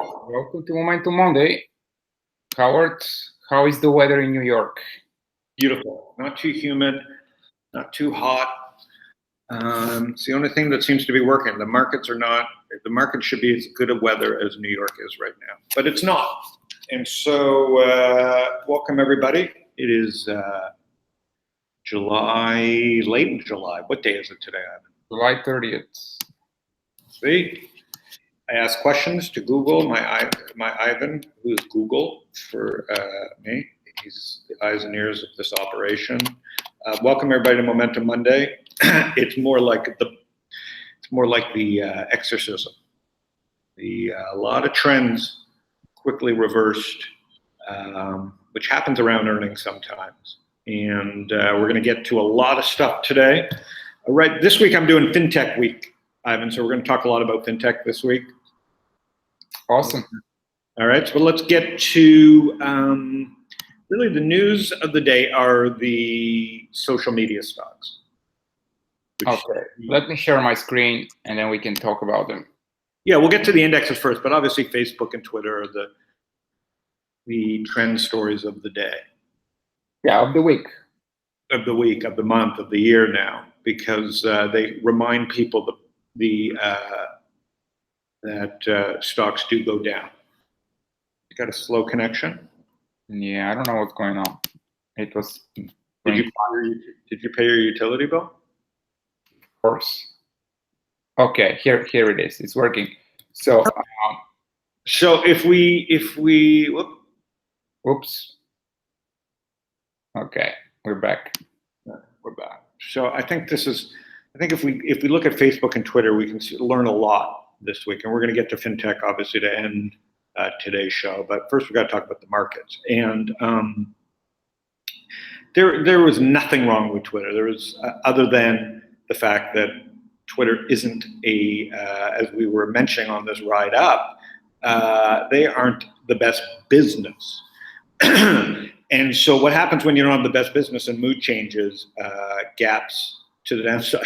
Welcome to Momentum Monday. Howard, how is the weather in New York? Beautiful. Not too humid, not too hot. It's the only thing that seems to be working. The market should be as good a weather as New York is right now, but it's not. And so, welcome everybody. It is late in July. What day is it today, Ivan? July 30th. See? I ask questions to Google, my Ivan, who is Google for me. He's the eyes and ears of this operation. Welcome everybody to Momentum Monday. It's more like the exorcism. A lot of trends quickly reversed, which happens around earnings sometimes. And we're going to get to a lot of stuff today. All right, this week I'm doing Fintech Week, Ivan. So we're going to talk a lot about Fintech this week. Awesome. All right, so let's get to really the news of the day are the social media stocks. Okay, let me share my screen and then we can talk about them. Yeah, we'll get to the indexes first, but obviously Facebook and Twitter are the trend stories of the day. Yeah, of the week. Of the week, of the month, of the year now, because they remind people that stocks do go down. You got a slow connection? Yeah, I don't know what's going on. It was. Did you pay your utility bill? Of course. Okay, here it is. It's working. So. So if we. Oops. Okay, we're back. We're back. So I think if we look at Facebook and Twitter, we can learn a lot this week, and we're going to get to fintech obviously to end today's show. But first, we got to talk about the markets. And there was nothing wrong with Twitter. There was other than the fact that Twitter isn't as we were mentioning on this ride up, they aren't the best business. And so what happens when you don't have the best business and mood changes, gaps to the downside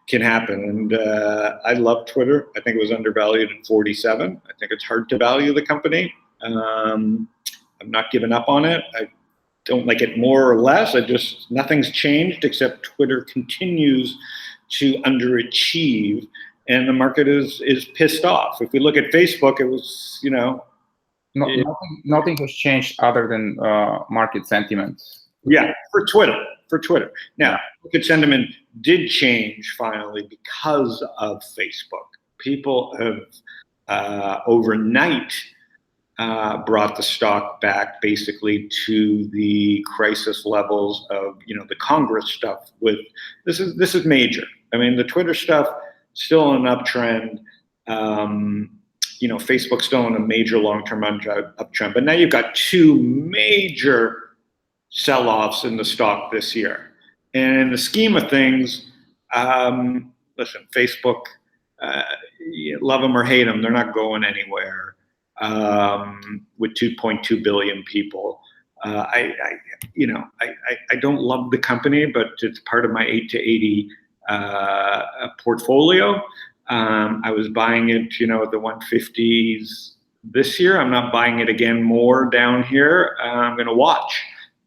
can happen. And I love Twitter. I think it was undervalued at 47. I think it's hard to value the company. I'm not giving up on it. I don't like it more or less. Nothing's changed except Twitter continues to underachieve and the market is pissed off. If we look at Facebook, it was, nothing has changed other than market sentiment. Yeah, for Twitter. Now, market sentiment did change finally because of Facebook. People have overnight brought the stock back basically to the crisis levels of the Congress stuff. This is major. I mean, the Twitter stuff still an uptrend. Facebook's still in a major long-term uptrend, but now you've got two major sell-offs in the stock this year. And in the scheme of things, listen, Facebook, love them or hate them, they're not going anywhere with 2.2 billion people. I don't love the company, but it's part of my 8 to 80 portfolio. I was buying it, at the 150s this year. I'm not buying it again more down here. I'm going to watch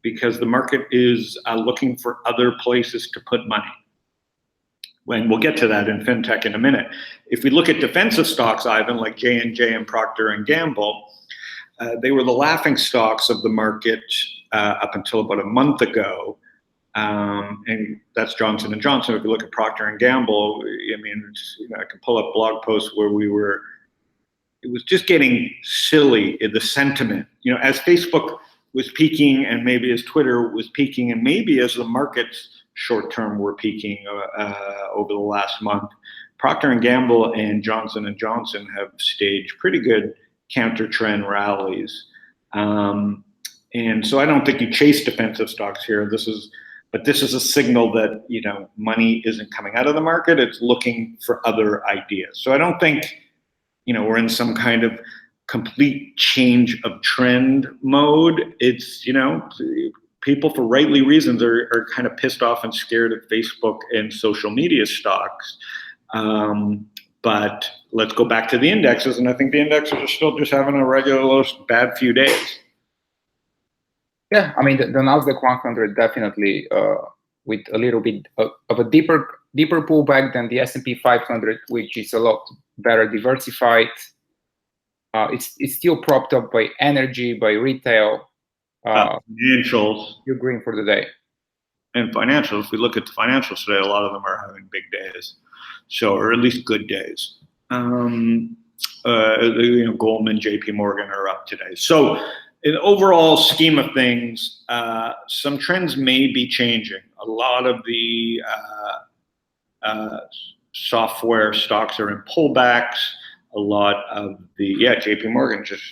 because the market is looking for other places to put money. And we'll get to that in fintech in a minute. If we look at defensive stocks, Ivan, like J&J and Procter and Gamble, they were the laughing stocks of the market up until about a month ago. And that's Johnson & Johnson. If you look at Procter and Gamble, I mean, I can pull up blog posts where it was just getting silly in the sentiment. As Facebook was peaking and maybe as Twitter was peaking and maybe as the markets short-term were peaking over the last month, Procter & Gamble and Johnson & Johnson have staged pretty good counter-trend rallies. And so I don't think you chase defensive stocks here. But this is a signal that, money isn't coming out of the market. It's looking for other ideas. So I don't think, we're in some kind of complete change of trend mode. It's, people for rightly reasons are kind of pissed off and scared of Facebook and social media stocks. But let's go back to the indexes, and I think the indexes are still just having a regular bad few days. Yeah, I mean the Nasdaq 100 definitely with a little bit of a deeper pullback than the S&P 500, which is a lot better diversified. It's still propped up by energy, by retail. Financials. You're green for the day. And financials, if we look at the financials today, a lot of them are having big days, so, or at least good days. Goldman, JP Morgan are up today. So in the overall scheme of things, some trends may be changing. A lot of the software stocks are in pullbacks. A lot of the JP Morgan just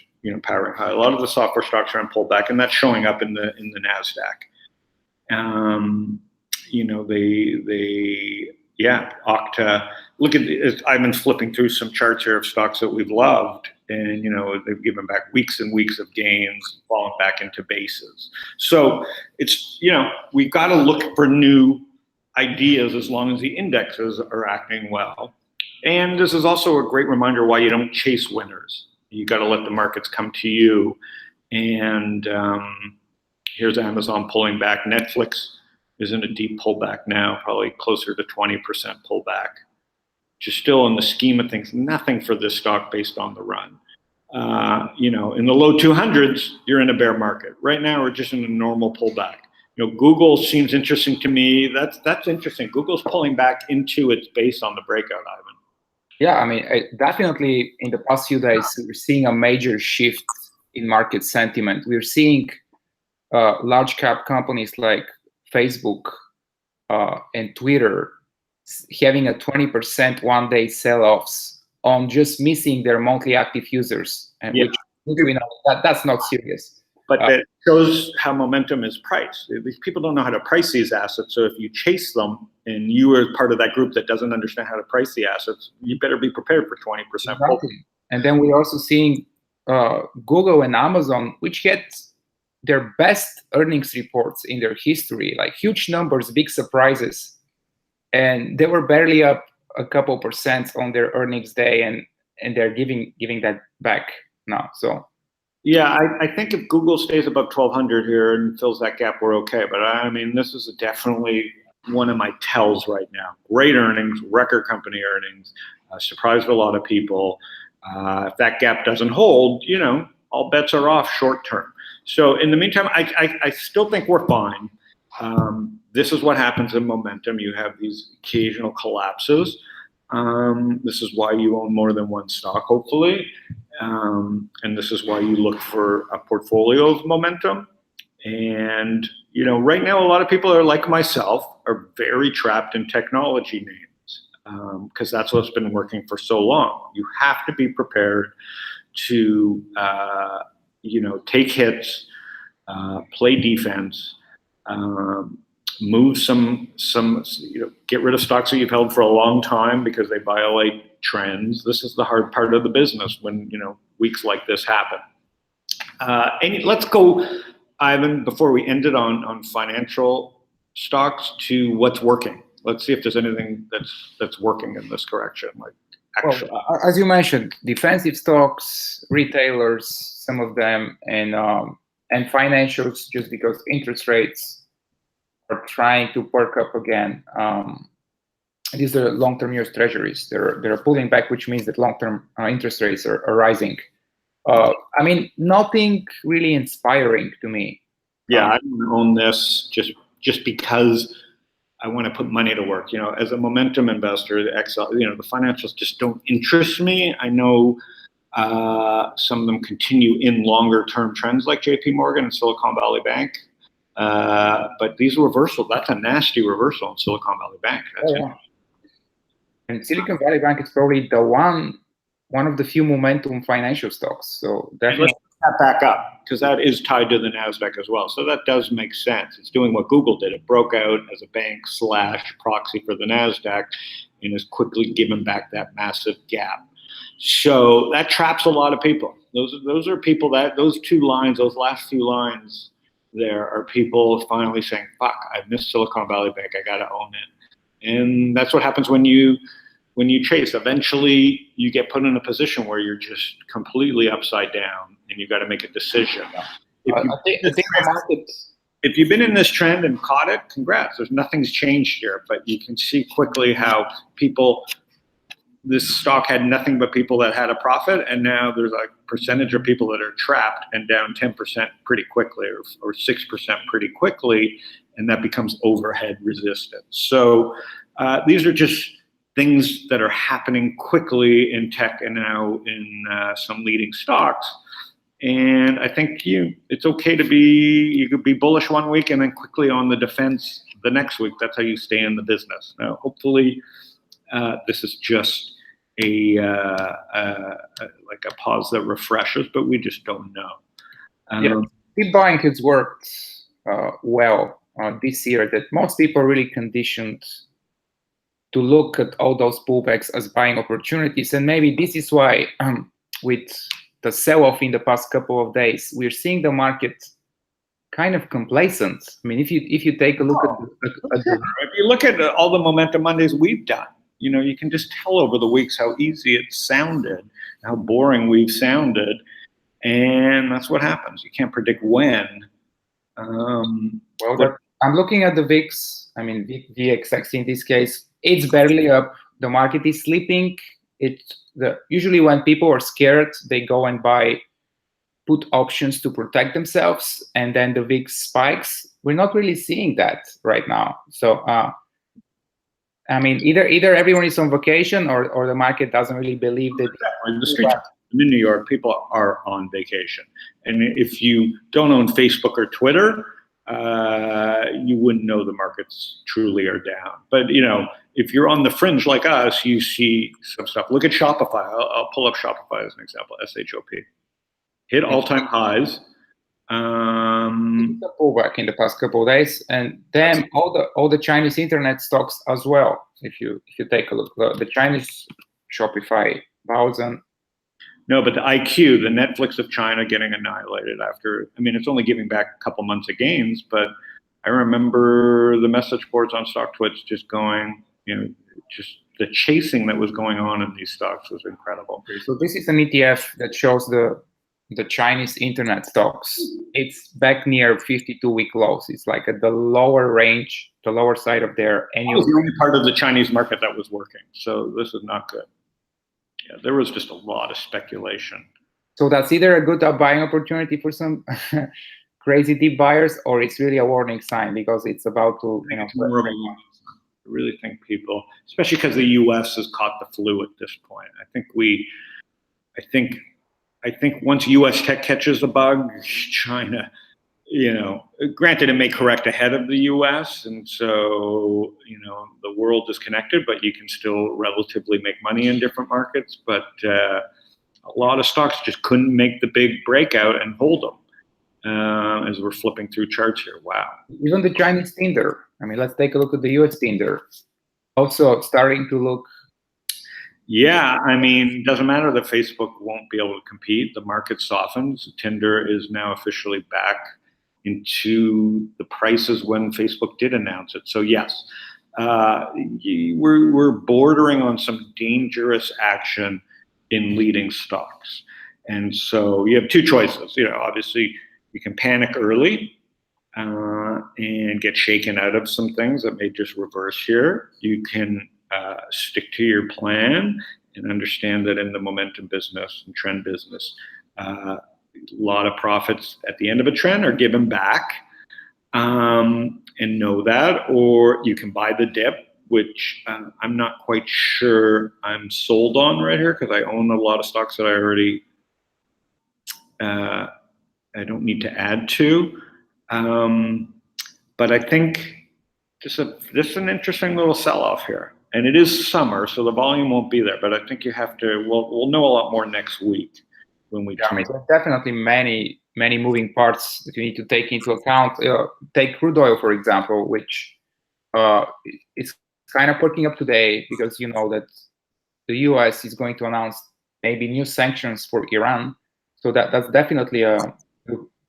powering high. A lot of the software stocks are in pullback, and that's showing up in the Nasdaq. Okta. Look at I've been flipping through some charts here of stocks that we've loved, and they've given back weeks and weeks of gains, falling back into bases. So it's we've got to look for new ideas as long as the indexes are acting well. And this is also a great reminder why you don't chase winners. You got to let the markets come to you. And here's Amazon pulling back. Netflix is in a deep pullback now, probably closer to 20% pullback. Just still in the scheme of things, nothing for this stock based on the run. In the low 200s, you're in a bear market. Right now, we're just in a normal pullback. Google seems interesting to me. That's interesting. Google's pulling back into its base on the breakout, Ivan. Yeah, I mean, definitely in the past few days, we're seeing a major shift in market sentiment. We're seeing large cap companies like Facebook and Twitter having a 20% one-day sell-offs on just missing their monthly active users, and which that's not serious. But that shows how momentum is priced. These people don't know how to price these assets. So if you chase them and you are part of that group that doesn't understand how to price the assets, you better be prepared for 20%. Exactly. And then we're also seeing Google and Amazon, which get their best earnings reports in their history, like huge numbers, big surprises. And they were barely up a couple percent on their earnings day, and they're giving that back now. So. Yeah, I think if Google stays above 1,200 here and fills that gap, we're okay. But I mean, this is definitely one of my tells right now. Great earnings, record company earnings, surprised a lot of people. If that gap doesn't hold, all bets are off short term. So in the meantime, I still think we're fine. This is what happens in momentum. You have these occasional collapses. This is why you own more than one stock, hopefully. And this is why you look for a portfolio of momentum. And, right now, a lot of people are like myself, are very trapped in technology names because that's what's been working for so long. You have to be prepared to, take hits, play defense, move some, get rid of stocks that you've held for a long time because they violate trends. This is the hard part of the business when, weeks like this happen. And let's go, Ivan, before we end it on financial stocks to what's working. Let's see if there's anything that's working in this correction. Like actually. Well, as you mentioned, defensive stocks, retailers, some of them, and financials, just because interest rates are trying to perk up again. These are long-term U.S. treasuries. They're pulling back, which means that long-term interest rates are rising. I mean, nothing really inspiring to me. Yeah, I don't own this just because I want to put money to work. As a momentum investor, the financials just don't interest me. I know some of them continue in longer-term trends like JP Morgan and Silicon Valley Bank. But these reversals, that's a nasty reversal in Silicon Valley Bank. And Silicon Valley Bank is probably the one of the few momentum financial stocks. So definitely. Let's put that back up because that is tied to the Nasdaq as well. So that does make sense. It's doing what Google did. It broke out as a bank / proxy for the Nasdaq and has quickly given back that massive gap. So that traps a lot of people. Those are people those last few lines there are people finally saying, fuck, I missed Silicon Valley Bank. I got to own it. And that's what happens when you when you chase, eventually you get put in a position where you're just completely upside down, and you got to make a decision. I think the market. If you've been in this trend and caught it, congrats. There's nothing's changed here, but you can see quickly how this stock had nothing but people that had a profit, and now there's a percentage of people that are trapped and down 10% pretty quickly, or 6% pretty quickly, and that becomes overhead resistance. So these are just things that are happening quickly in tech and now in some leading stocks. And I think it's okay to you could be bullish one week and then quickly on the defense the next week. That's how you stay in the business. Now, hopefully, this is just like a pause that refreshes, but we just don't know. Deep buying has worked well this year. That most people are really conditioned to look at all those pullbacks as buying opportunities, and maybe this is why with the sell-off in the past couple of days, we're seeing the market kind of complacent. I mean, if you take a look if you look at all the Momentum Mondays we've done, you can just tell over the weeks how easy it sounded, how boring we've sounded, and that's what happens. You can't predict when. I'm looking at the VIX. I mean, VXX in this case, it's barely up. The market is sleeping. Usually when people are scared, they go and buy put options to protect themselves, and then the VIX spikes. We're not really seeing that right now. So, I mean, either everyone is on vacation or the market doesn't really believe that. In the streets in New York, people are on vacation. And if you don't own Facebook or Twitter, you wouldn't know the markets truly are down. But, if you're on the fringe like us, you see some stuff. Look at Shopify. I'll pull up Shopify as an example, SHOP. Hit all-time highs. It's a pullback in the past couple of days, and then all the Chinese internet stocks as well. If you take a look, the Chinese Shopify, 1,000. No, but the IQ, the Netflix of China, getting annihilated after. I mean, it's only giving back a couple months of gains, but I remember the message boards on StockTwits just going, just the chasing that was going on in these stocks was incredible. So this is an ETF that shows the Chinese internet stocks. It's back near 52-week lows. It's like at the lower range, the lower side of their annual. It was the only part of the Chinese market that was working. So this is not good. Yeah, there was just a lot of speculation. So that's either a good buying opportunity for some crazy deep buyers, or it's really a warning sign because it's about to, I really think people, especially because the U.S. has caught the flu at this point. I think once U.S. tech catches the bug, China, granted it may correct ahead of the U.S. and so the world is connected, but you can still relatively make money in different markets. But a lot of stocks just couldn't make the big breakout and hold them. As we're flipping through charts here, wow. Even the Chinese Tinder. I mean, let's take a look at the U.S. Tinder. Also starting to look. Yeah, I mean, it doesn't matter that Facebook won't be able to compete. The market softens. Tinder is now officially back into the prices when Facebook did announce it. So yes, we're bordering on some dangerous action in leading stocks. And so you have two choices. Obviously, you can panic early and get shaken out of some things that may just reverse here. You can stick to your plan and understand that in the momentum business and trend business, a lot of profits at the end of a trend are given back, and know that. Or you can buy the dip, which I'm not quite sure I'm sold on right here because I own a lot of stocks that I already I don't need to add to. But I think just an interesting little sell-off here. And it is summer, so the volume won't be there. But I think you have to. We'll know a lot more next week when we. Yeah, there's definitely many moving parts that you need to take into account. Take crude oil, for example, which it's kind of perking up today because you know that the U.S. is going to announce maybe new sanctions for Iran. So that's definitely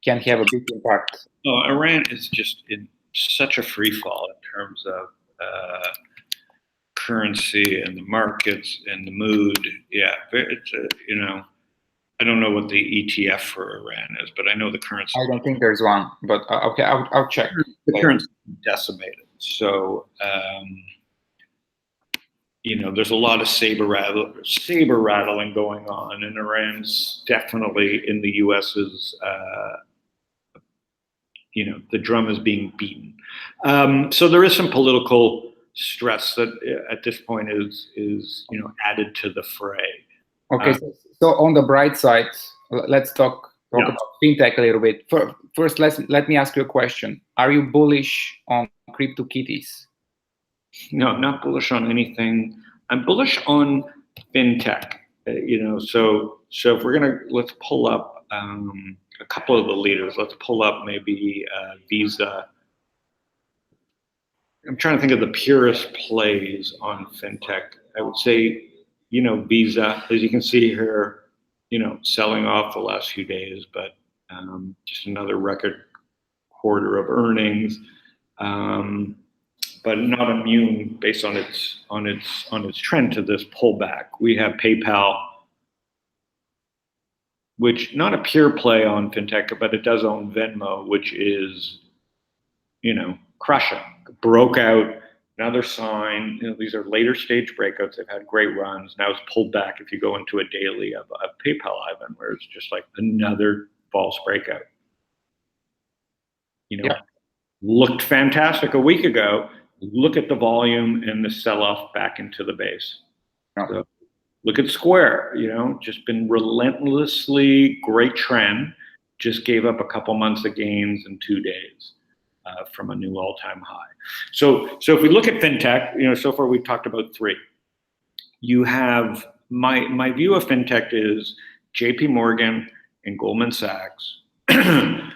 can have a big impact. No, Iran is just in such a free fall in terms of currency and the markets and the mood. Yeah, it's I don't know what the ETF for Iran is, but I know the currency. I don't think there's one, but okay, I'll check. The currency is decimated. So, there's a lot of saber rattling going on, and Iran's definitely in the U.S.'s, the drum is being beaten. So there is some political stress that at this point is added to the fray. Okay, so on the bright side, let's talk about fintech a little bit. First, let me ask you a question. Are you bullish on CryptoKitties? No, not bullish on anything. I'm bullish on fintech. So if let's pull up a couple of the leaders. Let's pull up maybe Visa. I'm trying to think of the purest plays on fintech. I would say, Visa, as you can see here, selling off the last few days, but just another record quarter of earnings, but not immune based on its trend to this pullback. We have PayPal, which not a pure play on fintech, but it does own Venmo, which is, crushing. Broke out. Another sign, these are later stage breakouts. They've had great runs. Now it's pulled back if you go into a daily of PayPal, Ivan, where it's just like another false breakout. Looked fantastic a week ago. Look at the volume and the sell-off back into the base. So look at Square, just been relentlessly great trend. Just gave up a couple months of gains in 2 days. From a new all-time high. So if we look at fintech, so far we've talked about three. You have my view of fintech is J.P. Morgan and Goldman Sachs are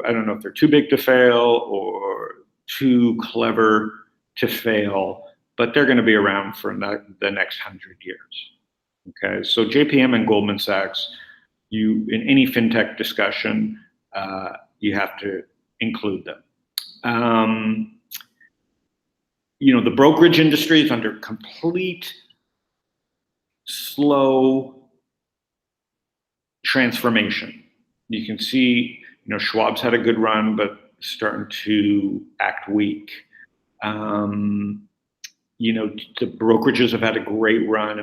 I don't know if they're too big to fail or too clever to fail, but they're going to be around for the next 100 years. Okay, so JPM and Goldman Sachs, in any fintech discussion. You have to include them. The brokerage industry is under complete slow transformation. You can see, Schwab's had a good run, but starting to act weak. The brokerages have had a great run.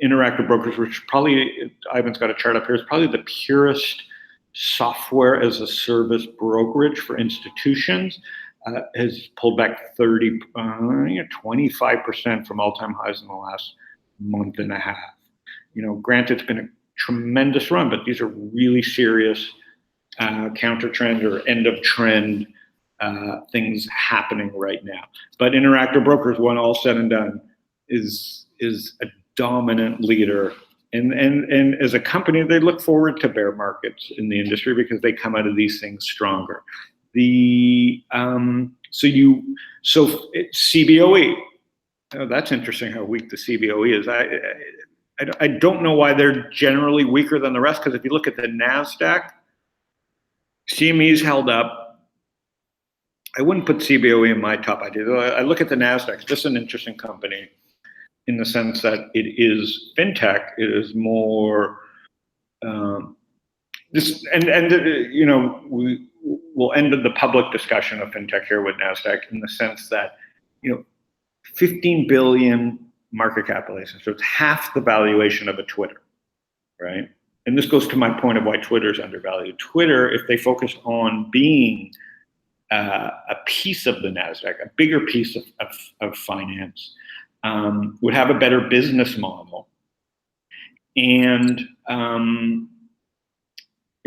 Interactive brokers, which probably, Ivan's got a chart up here, is probably the purest software as a service brokerage for institutions, has pulled back 25% from all-time highs in the last month and a half. Granted, it's been a tremendous run, but these are really serious counter trend or end of trend things happening right now. But Interactive Brokers, when all said and done, is a dominant leader. And as a company, they look forward to bear markets in the industry because they come out of these things stronger. CBOE. Oh, that's interesting how weak the CBOE is. I don't know why they're generally weaker than the rest, because if you look at the NASDAQ, CME's held up. I wouldn't put CBOE in my top idea. I look at the NASDAQ, it's just an interesting company in the sense that it is fintech. It is more we'll end the public discussion of fintech here with NASDAQ in the sense that 15 billion market capitalization, so it's half the valuation of a Twitter, right? And this goes to my point of why Twitter is undervalued. Twitter, if they focus on being a piece of the NASDAQ, a bigger piece of finance, would have a better business model. And,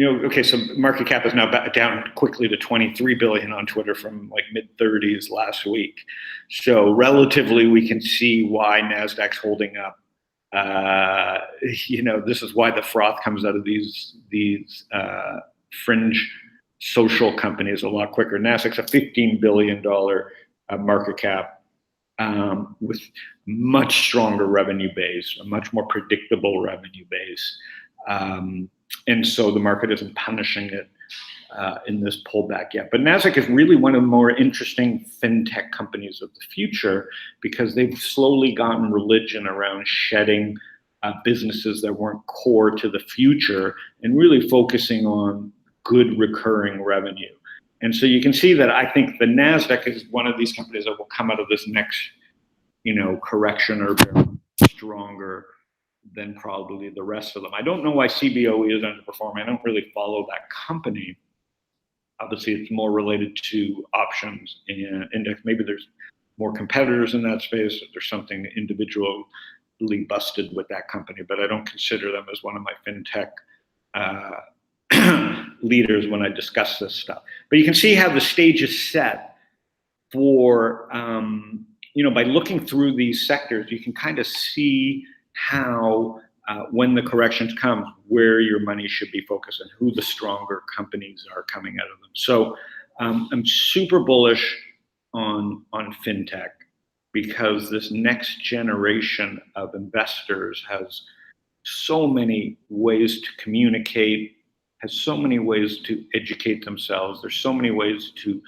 okay, so market cap is now down quickly to 23 billion on Twitter from like mid-30s last week. So relatively, we can see why NASDAQ's holding up. This is why the froth comes out of these fringe social companies a lot quicker. NASDAQ's a $15 billion market cap with much stronger revenue base, a much more predictable revenue base. And so the market isn't punishing it in this pullback yet. But Nasdaq is really one of the more interesting fintech companies of the future because they've slowly gotten religion around shedding businesses that weren't core to the future and really focusing on good recurring revenue. And so you can see that I think the Nasdaq is one of these companies that will come out of this next, correction or stronger than probably the rest of them. I don't know why CBOE is underperforming. I don't really follow that company. Obviously, it's more related to options and index. Maybe there's more competitors in that space. There's something individually busted with that company, but I don't consider them as one of my fintech leaders when I discuss this stuff. But you can see how the stage is set for, by looking through these sectors, you can kind of see how when the corrections come, where your money should be focused and who the stronger companies are coming out of them. So I'm super bullish on fintech because this next generation of investors has so many ways to communicate, has so many ways to educate themselves. There's so many ways to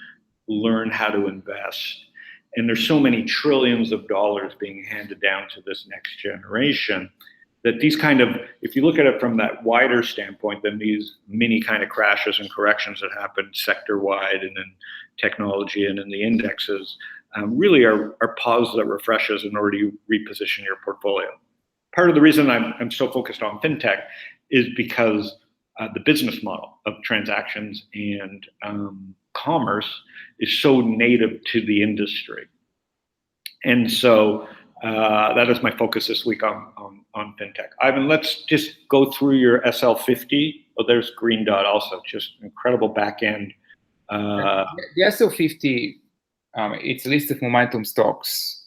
learn how to invest. And there's so many trillions of dollars being handed down to this next generation that these kind of, if you look at it from that wider standpoint, then these mini kind of crashes and corrections that happen sector-wide and in technology and in the indexes really are pauses that refreshes in order to reposition your portfolio. Part of the reason I'm so focused on fintech is because the business model of transactions and commerce is so native to the industry. And so that is my focus this week on fintech. Ivan, let's just go through your SL50. Oh, there's Green Dot also, just incredible back end. The SL50, it's a list of momentum stocks,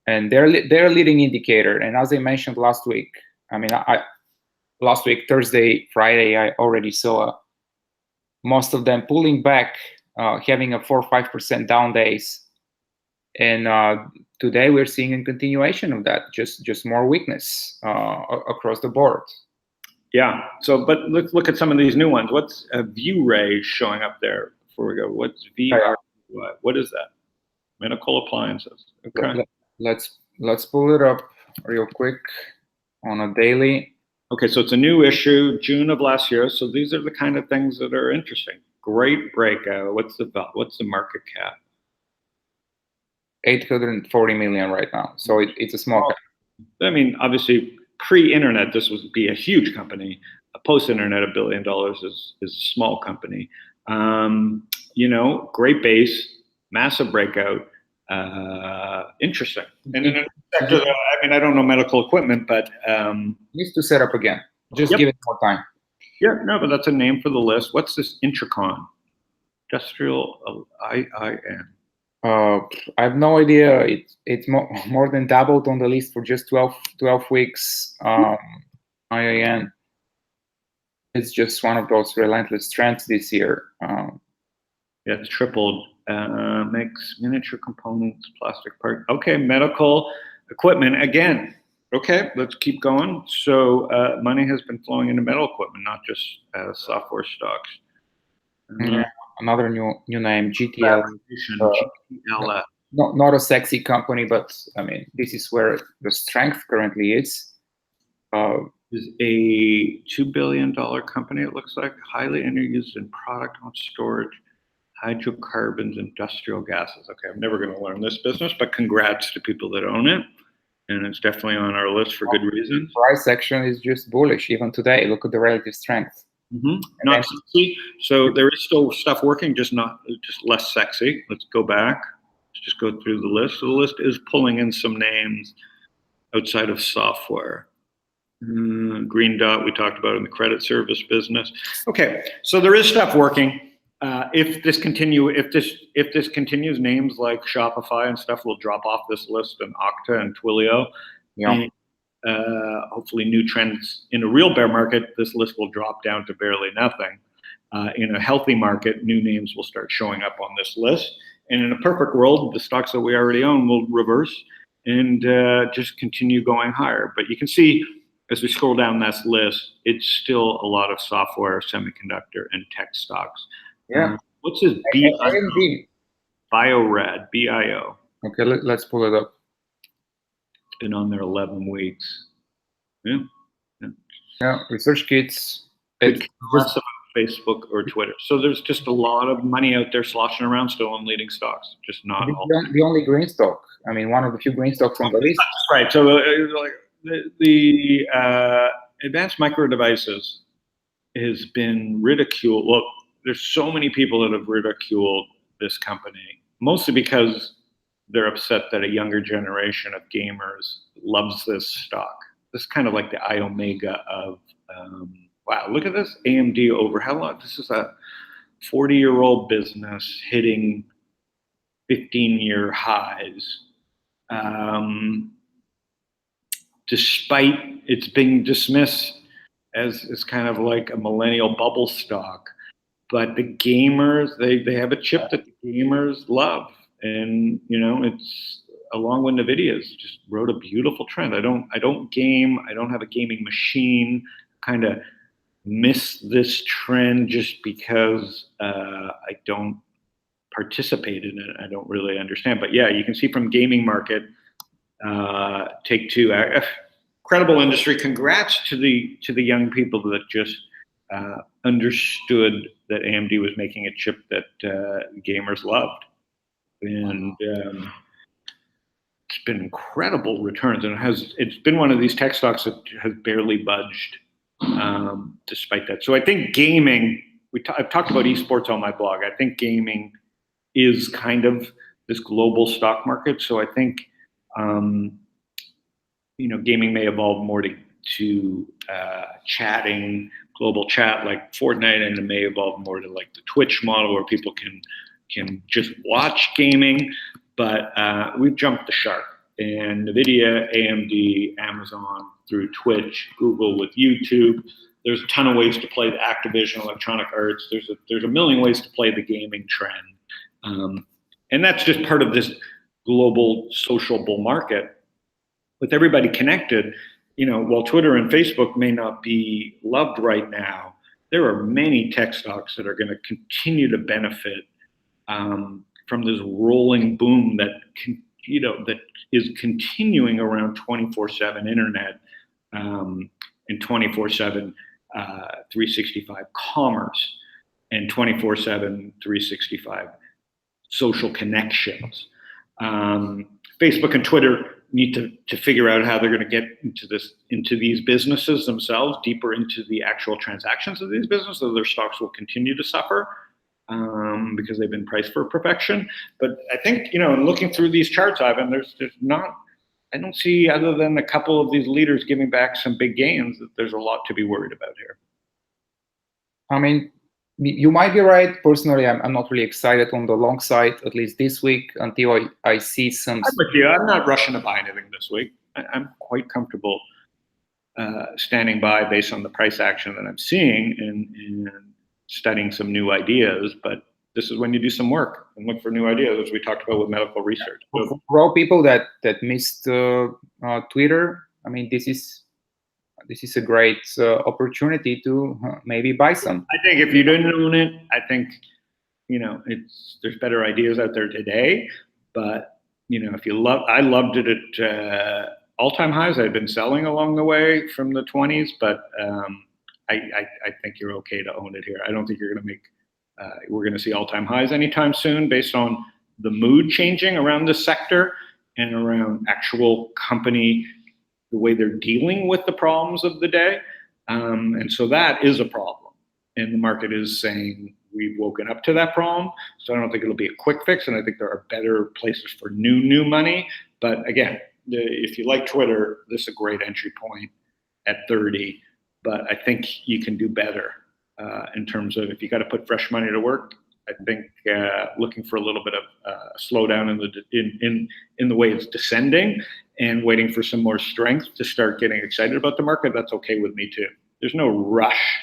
and they're a leading indicator. And as I mentioned last week, last week, Thursday, Friday, I already saw most of them pulling back, having a 4 or 5% down days. And today we're seeing a continuation of that, just more weakness across the board. Yeah. So, but let's look at some of these new ones. What's ViewRay showing up there before we go? What's VR? What is that? Medical appliances. Okay. Let's pull it up real quick on a daily. Okay, so it's a new issue, June of last year. So these are the kind of things that are interesting. Great breakout. What's the market cap? 840 million right now. So it's a small cap. I mean, obviously, pre-internet, this would be a huge company. Post-internet, $1 billion is a small company. Great base, massive breakout, interesting. And in a sector that, I don't know medical equipment, but needs to set up again. Just give it more time. Yeah, no, but that's a name for the list. What's this Intricon? Industrial IIN. I have no idea. It's more than doubled on the list for just 12 weeks. IIN. It's just one of those relentless trends this year. Yeah, it's tripled. Makes miniature components, plastic part. Okay, medical equipment again. Okay, let's keep going. So money has been flowing into metal equipment, not just software stocks. Another new name, GTL. Not a sexy company, but this is where the strength currently is. Is a $2 billion company, it looks like, highly used in product on storage, hydrocarbons, industrial gases. Okay, I'm never going to learn this business, but congrats to people that own it. And it's definitely on our list for good reasons. Price action is just bullish even today. Look at the relative strength. Not sexy. So there is still stuff working, just less sexy. Let's go back. Let's just go through the list. So the list is pulling in some names outside of software. Green Dot we talked about in the credit service business. Okay, so there is stuff working. If this continues, names like Shopify and stuff will drop off this list, and Okta and Twilio. Yeah. And, hopefully new trends in a real bear market, this list will drop down to barely nothing. In a healthy market, new names will start showing up on this list. And in a perfect world, the stocks that we already own will reverse and just continue going higher. But you can see as we scroll down this list, it's still a lot of software, semiconductor, and tech stocks. Yeah. What's this AMD. BioRad, BIO? Okay, let's pull it up. It's been on there 11 weeks. Yeah. Yeah, research kits. It's less about Facebook or Twitter. So there's just a lot of money out there sloshing around still on leading stocks, just not all. The only green stock. I mean, one of the few green stocks on the list. Right. So the advanced micro devices has been ridiculed. Well, there's so many people that have ridiculed this company, mostly because they're upset that a younger generation of gamers loves this stock. This is kind of like the iOmega of, wow, look at this, AMD over how long? This is a 40-year-old business hitting 15-year highs. Despite it's being dismissed as kind of like a millennial bubble stock. But the gamers, they have a chip that the gamers love. And, you know, it's along with NVIDIA's just rode a beautiful trend. I don't game. I don't have a gaming machine. Kind of miss this trend just because I don't participate in it. I don't really understand. But yeah, you can see from gaming market, Take-Two, incredible industry. Congrats to the young people that just understood that AMD was making a chip that gamers loved, and it's been incredible returns. And it's been one of these tech stocks that has barely budged despite that. So I think gaming. I've talked about esports on my blog. I think gaming is kind of this global stock market. So I think gaming may evolve more to chatting, global chat like Fortnite, and it may evolve more to like the Twitch model where people can just watch gaming. But we've jumped the shark. And NVIDIA, AMD, Amazon through Twitch, Google with YouTube. There's a ton of ways to play the Activision, Electronic Arts. There's a million ways to play the gaming trend. And that's just part of this global social bull market. With everybody connected, while Twitter and Facebook may not be loved right now, there are many tech stocks that are going to continue to benefit from this rolling boom that is continuing around 24/7 internet and 24/7 365 commerce and 24/7 365 social connections. Facebook and Twitter need to figure out how they're going to get into these businesses themselves, deeper into the actual transactions of these businesses. So their stocks will continue to suffer because they've been priced for perfection. But I think, looking through these charts, Ivan, there's not, I don't see, other than a couple of these leaders giving back some big gains, that there's a lot to be worried about here. I mean, you might be right. Personally, I'm not really excited on the long side, at least this week, until I see some. I'm with you. I'm not rushing to buy anything this week. I'm quite comfortable standing by based on the price action that I'm seeing and studying some new ideas. But this is when you do some work and look for new ideas, as we talked about with medical research. So, for all people that missed Twitter, I mean, this is a great opportunity to maybe buy some. I think if you didn't own it, I think there's better ideas out there today. But if you I loved it at all-time highs. I've been selling along the way from the 20s, but I think you're okay to own it here. I don't think you're going to make. We're going to see all-time highs anytime soon, based on the mood changing around the sector and around actual company, the way they're dealing with the problems of the day. And so that is a problem. And the market is saying we've woken up to that problem. So I don't think it'll be a quick fix. And I think there are better places for new money. But again, if you like Twitter, this is a great entry point at 30. But I think you can do better in terms of, if you got to put fresh money to work, I think looking for a little bit of slowdown in the way it's descending and waiting for some more strength to start getting excited about the market, that's okay with me too. There's no rush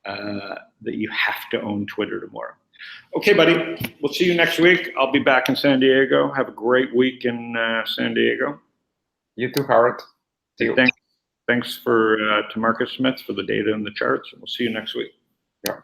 that you have to own Twitter tomorrow. Okay, buddy, we'll see you next week. I'll be back in San Diego. Have a great week in San Diego. You too, Howard. See you. Thanks. Thanks to Marcus Smith for the data and the charts, and we'll see you next week. Yeah.